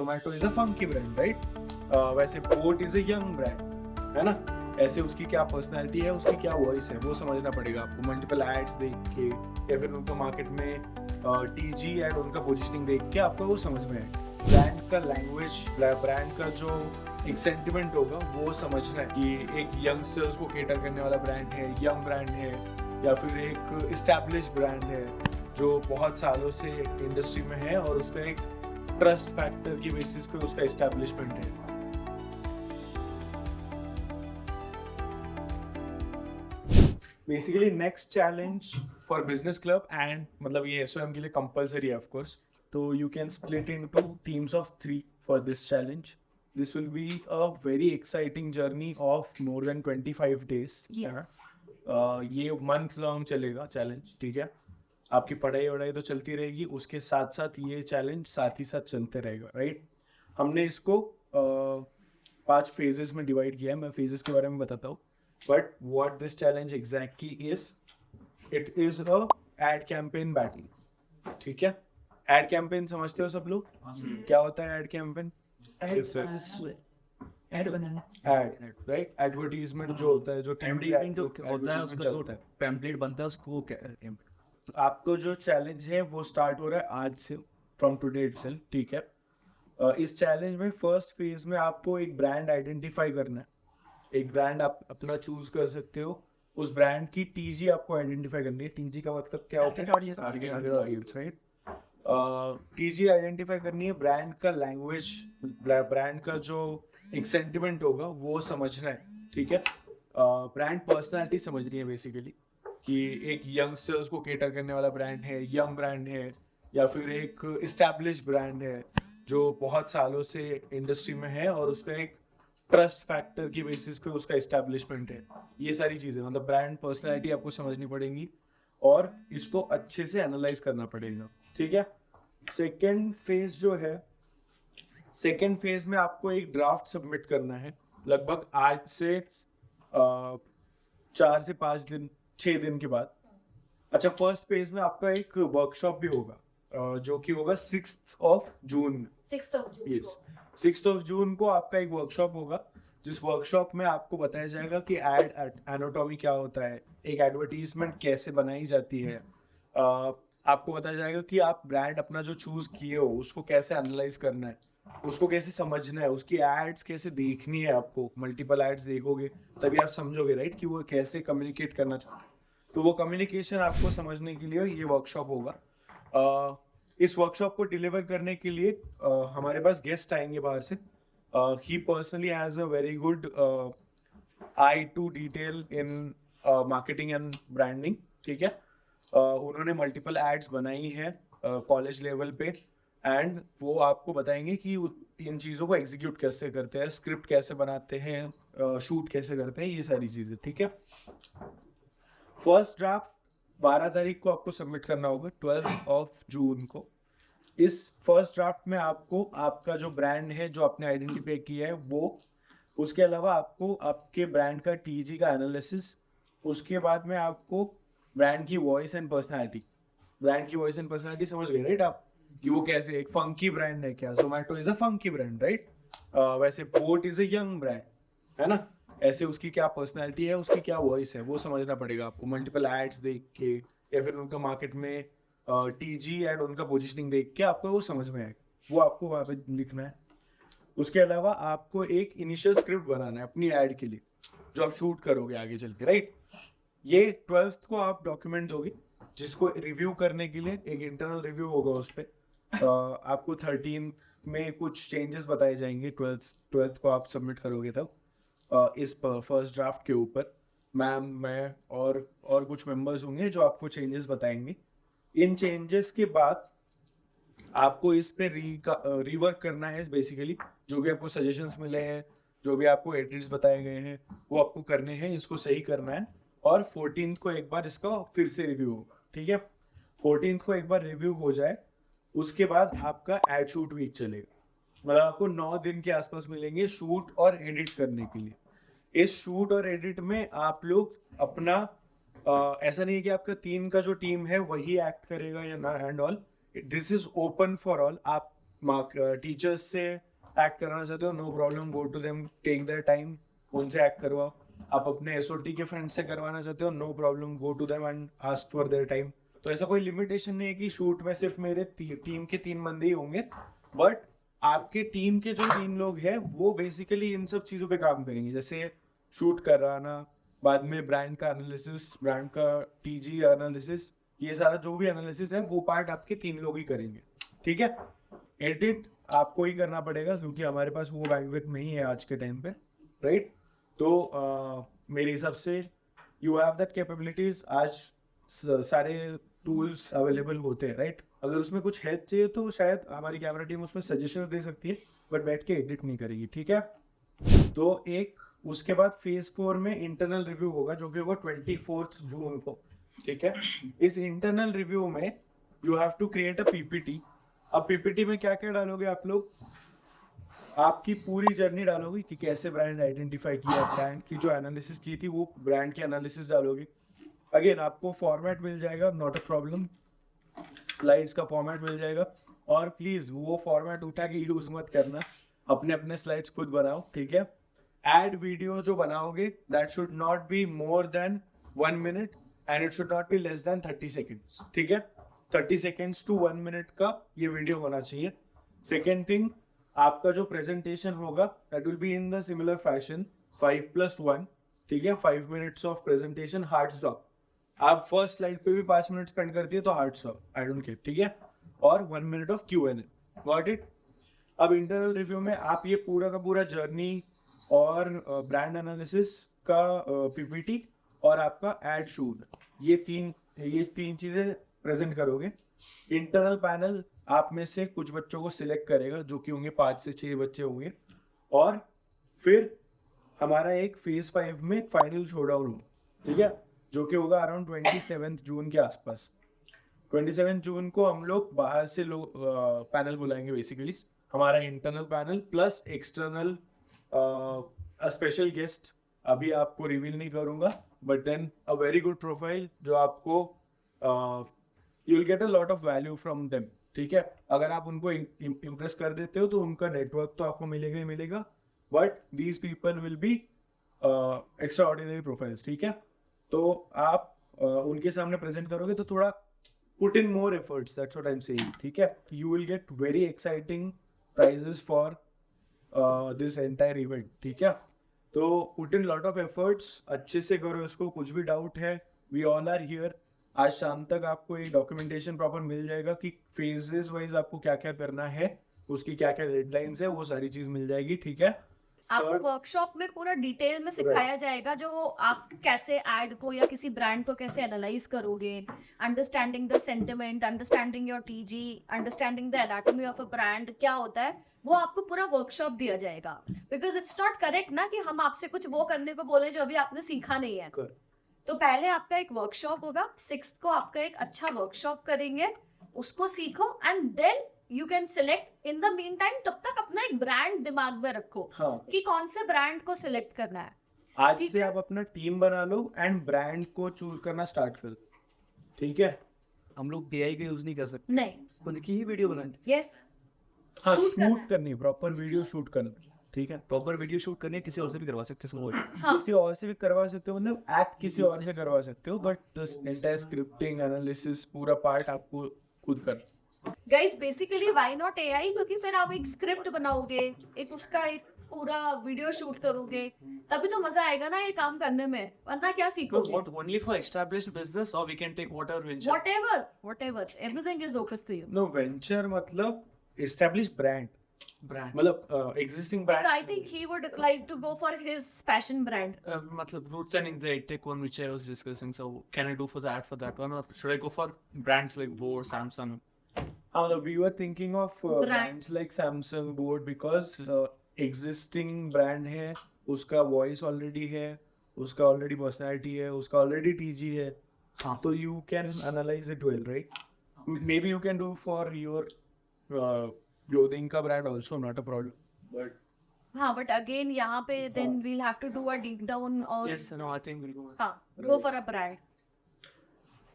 Zomato is a funky brand, right? वैसे boat is a young brand, है ना? ऐसे उसकी क्या पर्सनैलिटी है, उसकी क्या वॉइस है, वो समझना पड़ेगा आपको मल्टीपल एड्स देख के, या फिर उनका मार्केट में टीजी एड उनका पोजिशनिंग देख के आपको वो समझ में आए। ब्रांड का लैंग्वेज, ब्रांड का जो एक सेंटिमेंट होगा वो समझना है कि एक यंगस्टर्स को केटर करने वाला ब्रांड है, यंग ब्रांड है, या फिर एक इस्टेब्लिश ब्रांड है जो बहुत सालों से इंडस्ट्री में है और उसका एक ट्रस्ट फैक्टर की बेसिस पे उसका एस्टेब्लिशमेंट है। Basically next challenge for business club and मतलब ये एसओएम के लिए कंपलसरी है ऑफ कोर्स, तो you can split into teams of 3 for this challenge. This will be a very exciting journey of more than 25 days. Yes. ये month long चलेगा challenge, ठीक है? आपकी पढ़ाई वढ़ाई तो चलती रहेगी, उसके साथ साथ ये चैलेंज साथ ही साथ चलते रहेगा, राइट? हमने इसको 5 फेजेस में डिवाइड किया है, मैं फेजेस के बारे में बताता हूँ. But what this challenge exactly is, it is a ad campaign battle, ठीक है? एड कैंपेन समझते हो सब लोग? क्या होता है एड कैंपेन? ऐड बनाना, एड, राइट? एडवर्टीजमेंट जो होता है, जो एडवर्टाइजमेंट जो होता है उसका जो पैम्पलेट बनता है उसको आपको जो चैलेंज है वो स्टार्ट हो रहा है आज से, फ्रॉम टुडे इटसेल्फ, ठीक है? इस चैलेंज में फर्स्ट फेज में आपको एक ब्रांड आइडेंटिफाई करना है. एक ब्रांड आप अपना चूज कर सकते हो. उस ब्रांड की टीजी आपको आइडेंटिफाई करनी है. टीजी का मतलब क्या होता है? Target audience, right? TG identify करनी है. ब्रांड का लैंग्वेज, ब्रांड का जो एक सेंटिमेंट होगा वो समझना है, ठीक है? ब्रांड पर्सनालिटी समझनी है बेसिकली, कि एक यंगस्टर्स को केटर करने वाला ब्रांड है, यंग ब्रांड है, या फिर एक इस्टेब्लिश ब्रांड है जो बहुत सालों से इंडस्ट्री में है और उसका एक ट्रस्ट फैक्टर की बेसिस पे उसका एस्टेब्लिशमेंट है. ये सारी चीजें मतलब ब्रांड पर्सनालिटी आपको समझनी पड़ेंगी और इसको अच्छे से एनालाइज करना पड़ेगा, ठीक है? सेकेंड फेज जो है, सेकेंड फेज में आपको एक ड्राफ्ट सबमिट करना है लगभग आज से 4 से 5 दिन, 6 दिन के बाद. अच्छा, फर्स्ट फेज में आपका एक वर्कशॉप भी होगा जो कि होगा 6th of June. 6th of June. Yes. 6th of June को आपका एक वर्कशॉप होगा, जिस वर्कशॉप में आपको बताया जाएगा कि एड एनाटॉमी क्या होता है, एक एडवर्टीजमेंट कैसे बनाई जाती है. आपको बताया जाएगा कि आप ब्रांड अपना जो चूज किए हो उसको कैसे एनालाइज करना है, उसको कैसे समझना है, उसकी एड्स कैसे देखनी है. आपको मल्टीपल एड्स देखोगे तभी आप समझोगे, राइट, कि वो कैसे कम्युनिकेट करना चाहते हैं. तो वो कम्युनिकेशन आपको समझने के लिए ये वर्कशॉप होगा. इस वर्कशॉप को डिलीवर करने के लिए हमारे पास गेस्ट आएंगे बाहर से. He personally has a very good eye to detail in marketing and branding, ठीक है? उन्होंने मल्टीपल एड्स बनाई है कॉलेज लेवल पे, एंड वो आपको बताएंगे कि इन चीज़ों को एग्जीक्यूट कैसे करते हैं, स्क्रिप्ट कैसे बनाते हैं, शूट कैसे करते हैं, ये सारी चीज़ें, ठीक है? फर्स्ट ड्राफ्ट 12 तारीख को आपको सबमिट करना होगा, 12th of June को. इस फर्स्ट ड्राफ्ट में आपको आपका जो ब्रांड है जो आपने आइडेंटिफाई किया है वो, उसके अलावा आपको आपके ब्रांड का टीजी का एनालिसिस, उसके बाद में आपको ब्रांड की वॉइस एंड पर्सनालिटी. ब्रांड की वॉइस एंड पर्सनालिटी समझ गए, राइट आप, कि वो कैसे एक फंकी ब्रांड है. क्या Zomato is a funky brand, right? वैसे boat is a young brand, है ना? ऐसे उसकी क्या पर्सनैलिटी है, उसकी क्या वॉइस है, वो समझना पड़ेगा आपको मल्टीपल एड्स देख के, या फिर उनका मार्केट में टीजी एड उनका पोजीशनिंग देख के आपको वो समझ में आएगा. वो आपको वहाँ पे लिखना है. उसके अलावा आपको एक इनिशियल स्क्रिप्ट बनाना है अपनी एड के लिए जो आप शूट करोगे आगे चल के, राइट? ये 12th को आप डॉक्यूमेंट दोगे, जिसको रिव्यू करने के लिए एक इंटरनल रिव्यू होगा. उस पर आपको 13 में कुछ चेंजेस बताए जाएंगे. 12th को आप सबमिट करोगे तब इस फर्स्ट ड्राफ्ट के ऊपर मैम, मैं और कुछ मेंबर्स होंगे जो आपको चेंजेस बताएंगे. इन चेंजेस के बाद आपको इस पे रिवर्क करना है बेसिकली. जो भी आपको सजेशंस मिले हैं, जो भी आपको एडिट्स बताए गए हैं, वो आपको करने हैं, इसको सही करना है. और 14th को एक बार इसका फिर से रिव्यू होगा, ठीक है? 14th को एक बार रिव्यू हो जाए, उसके बाद आपका एड शूट वीक चलेगा. मतलब आपको 9 दिन के आसपास मिलेंगे शूट और एडिट करने के लिए. इस शूट और एडिट में आप लोग अपना ऐसा नहीं है कि आपका 3 का जो टीम है वही एक्ट करेगा या ना, and all. This is open for all. आप टीचर्स से एक्ट कराना चाहते हो, no problem, go to them, take their time, उनसे एक्ट करवाओ। आप अपने एसओटी के फ्रेंड से करवाना चाहते हो, no problem, go to them and ask for their time. तो ऐसा कोई लिमिटेशन नहीं है कि शूट में सिर्फ मेरे टीम के 3 बंदे ही होंगे, बट आपके टीम के जो 3 लोग हैं वो बेसिकली इन सब चीज़ों पे काम करेंगे, जैसे शूट कराना, बाद में ब्रांड का एनालिसिस, ब्रांड का टीजी एनालिसिस, ये सारा जो भी एनालिसिस है वो पार्ट आपके 3 लोग ही करेंगे, ठीक है। एडिट आपको ही करना पड़ेगा क्योंकि हमारे पास वो बैंडविड्थ नहीं है आज के टाइम पे, राइट। तो मेरे हिसाब से यू हैव दैट कैपेबिलिटीज, आज सारे टूल्स अवेलेबल होते हैं, राइट। अगर उसमें कुछ हेल्प चाहिए तो शायद हमारी कैमरा टीम उसमें सजेशन दे सकती है, बट बैठ के एडिट नहीं करेगी, ठीक है। तो एक उसके बाद फेज 4 में इंटरनल रिव्यू होगा जो कि होगा 24 जून को, ठीक है। इस इंटरनल रिव्यू में you have to create a PPT. अब पीपीटी में क्या क्या डालोगे आप लोग, आपकी पूरी जर्नी डालोगे कि कैसे ब्रांड आइडेंटिफाई किया, ब्रांड की जो एनालिसिस की थी वो ब्रांड की एनालिसिस डालोगे। अगेन आपको फॉर्मेट मिल जाएगा, नॉट अ प्रॉब्लम, स्लाइड्स का फॉर्मेट मिल जाएगा, और प्लीज वो फॉर्मेट उठा के यूज मत करना, अपने अपने स्लाइड्स खुद बनाओ, ठीक है। एड वीडियो जो बनाओगे that should not be more than 1 minute and it should not be less than 30 seconds, ठीक है। 30 सेकेंड्स टू 1 मिनट का ये वीडियो होना चाहिए। सेकेंड थिंग, आपका जो प्रेजेंटेशन होगा that will be in the similar fashion 5+1, ठीक है। 5 मिनट्स ऑफ प्रेजेंटेशन, हार्ड्स ऑफ, आप फर्स्ट स्लाइड पे भी 5 मिनट स्पेंड करती है तो हार्ड्स ऑफ, आई डोंट केयर, ठीक है। और 1 minute of Q&A, got it. अब इंटरनल रिव्यू में आप ये पूरा का पूरा जर्नी और ब्रांड एनालिसिस का पीपीटी और आपका एड शूट, ये तीन चीजें प्रेजेंट करोगे। इंटरनल पैनल आप में से कुछ बच्चों को सिलेक्ट करेगा जो कि होंगे 5 से 6 बच्चे होंगे, और फिर हमारा एक फेज 5 में फाइनल शोडाउन होगा, ठीक है, जो कि होगा अराउंड 27 जून के आसपास। 27 जून को हम लोग बाहर से लोग पैनल बुलाएंगे, बेसिकली हमारा internal panel plus external special guest, अभी आपको रिवील नहीं करूंगा, but then a very good profile जो आपको you will get a lot of value from them, ठीक है। अगर आप उनको इम्प्रेस कर देते हो तो उनका नेटवर्क तो आपको मिलेगा ही मिलेगा, but these people will be extra ordinary profiles, ठीक है। तो आप उनके सामने प्रेजेंट करोगे तो थोड़ा put in more efforts, that's what I'm saying, ठीक है। You will get very exciting prizes for this entire event, ठीक है। तो put in lot of efforts, अच्छे से करो इसको, कुछ भी डाउट है we all are here। आज शाम तक आपको एक डॉक्यूमेंटेशन प्रॉपर मिल जाएगा कि फेजेस वाइज आपको क्या क्या करना है, उसकी क्या क्या डेडलाइंस है, वो सारी चीज मिल जाएगी, ठीक है। आपको वर्कशॉप में पूरा डिटेल में सिखाया जाएगा जो आप कैसे ऐड को या किसी ब्रांड को कैसे एनालाइज करोगे, understanding the sentiment, understanding your TG, understanding the anatomy of a brand क्या होता है, वो आपको पूरा वर्कशॉप दिया जाएगा। बिकॉज इट्स नॉट करेक्ट ना कि हम आपसे कुछ वो करने को बोले जो अभी आपने सीखा नहीं है। तो पहले आपका एक वर्कशॉप होगा, 6 को आपका एक अच्छा वर्कशॉप करेंगे, उसको सीखो and then you can select. In the meantime तब तक अपना एक ब्रांड दिमाग में रखो, हाँ, कि कौन से ब्रांड को सिलेक्ट करना है। आज से आप अपना टीम बना लो एंड ब्रांड को चूज करना स्टार्ट कर, ठीक है। हम लोग AI का यूज नहीं कर सकते, नहीं, खुद की ही वीडियो बनानी, यस, हाँ, Shoot करना शूट है। करनी, प्रॉपर वीडियो शूट करना, ठीक है। प्रॉपर वीडियो शूट करनी है, किसी और से भी करवा सकते हैं इसको। हाँ, किसी और से भी करवा सकते हो, मतलब एक्ट किसी और से करवा सकते हो, but the entire scripting analysis पूरा पार्ट आपको खुद करना। Guys basically why not AI, क्योंकि फिर आप एक स्क्रिप्ट बनाओगे, एक उसका एक पूरा वीडियो शूट करोगे, तभी तो मजा आएगा ना ये काम करने में, वरना क्या No, सीखोगे। what only for established business, or we can take whatever venture. whatever everything is open to you. No, venture मतलब एस्टैब्लिश ब्रांड, Brand. मतलब existing Like, brand. I think he would like to go for his fashion brand. Matlab roots and the tech one which I was discussing. So can I do for that one, or should I go for brands like Bose, Samsung? We were thinking of brands Brands. like Samsung, Boat, because existing brand है, उसका voice already है, उसका already personality है, उसका already TG है, हाँ. तो you can analyze it well, right? Maybe you can do for your clothing का brand also, not a problem. But हाँ, but again यहाँ पे then we'll have to do a deep down और Yes, no, I think we'll go. हाँ, go for a brand.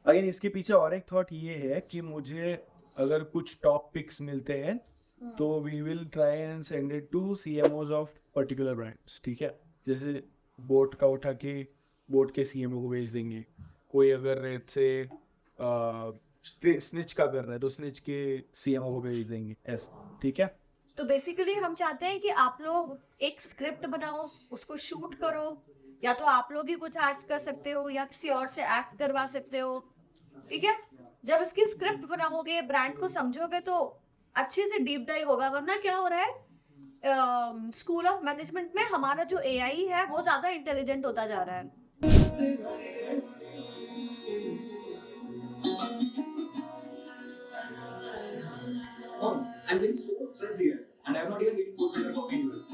Again इसके पीछे और एक थॉट ये है कि मुझे अगर कुछ टॉप पिक्स मिलते हैं तो we will try and send it to CMOs of particular brands, ठीक है? जैसे बोट का उठा के बोट के CMO को भेज देंगे, कोई अगर रेट से स्निच का कर रहा है तो स्निच के CMO को भेज देंगे, ऐसा, ठीक है? तो बेसिकली हम चाहते हैं कि आप लोग एक स्क्रिप्ट बनाओ, उसको शूट करो, या तो आप लोग ही कुछ एक्ट कर सकते हो या किसी और से एक्ट करवा सकते हो, ठीक है? जब इसकी स्क्रिप्ट बनाओगे, ब्रांड को समझोगे तो अच्छे से डीप डाइव होगा। वरना क्या हो रहा है, स्कूल ऑफ मैनेजमेंट में हमारा जो AI है वो ज्यादा इंटेलिजेंट होता जा रहा है। I'm getting so stressed here, and I'm not even getting good for coffee news.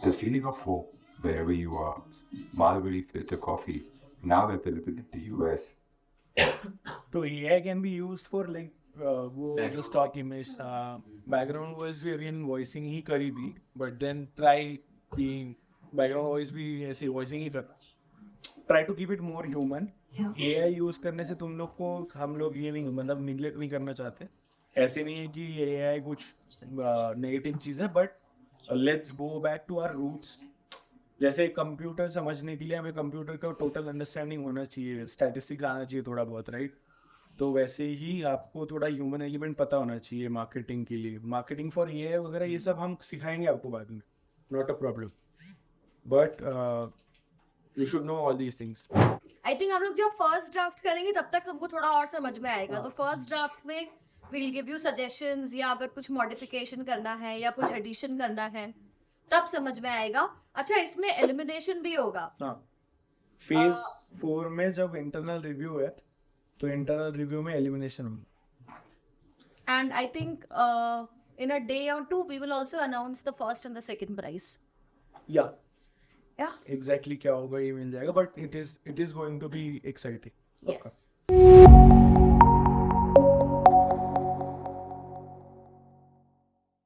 The feeling of hope wherever you are. Mulberry filter coffee, now available in the US. तो AI can be used for like वो जो stock image background voice भी again voicing ही करी थी, but then try कि background voice भी ऐसी voicing ही करना, try to keep it more human. AI use करने से तुम लोग को, हम लोग ये नहीं मतलब निगलेक्ट नहीं करना चाहते, ऐसे नहीं है कि AI कुछ नेगेटिव चीज है, but let's go back to our roots. जैसे कंप्यूटर समझने के लिए हमें कंप्यूटर का टोटल अंडरस्टैंडिंग होना चाहिए, स्टैटिस्टिक्स आना चाहिए थोड़ा बहुत, राइट? तो वैसे ही आपको थोड़ा ह्यूमन एलिमेंट पता होना चाहिए मार्केटिंग के लिए। मार्केटिंग फॉर AI वगैरह ये सब हम सिखाएंगे आपको बाद में, not a problem, but you should know all these things. I think हम लोग जब फर्स्ट ड्राफ्ट करेंगे तब तक हमको थोड़ा और समझ में आएगा। तो फर्स्ट ड्राफ्ट में विल गिव यू सजेशंस, या अगर कुछ मॉडिफिकेशन करना है या कुछ एडिशन करना है तब समझ में आएगा। अच्छा, इसमें एलिमिनेशन भी होगा। हाँ, फेज 4 में जब इंटरनल रिव्यू है तो इंटरनल रिव्यू में एलिमिनेशन होगा। And I think in a day or two we will also announce the first and the second prize. या Yeah. एग्जैक्टली क्या होगा ये मिल जाएगा, but it is going to be exciting. Yes.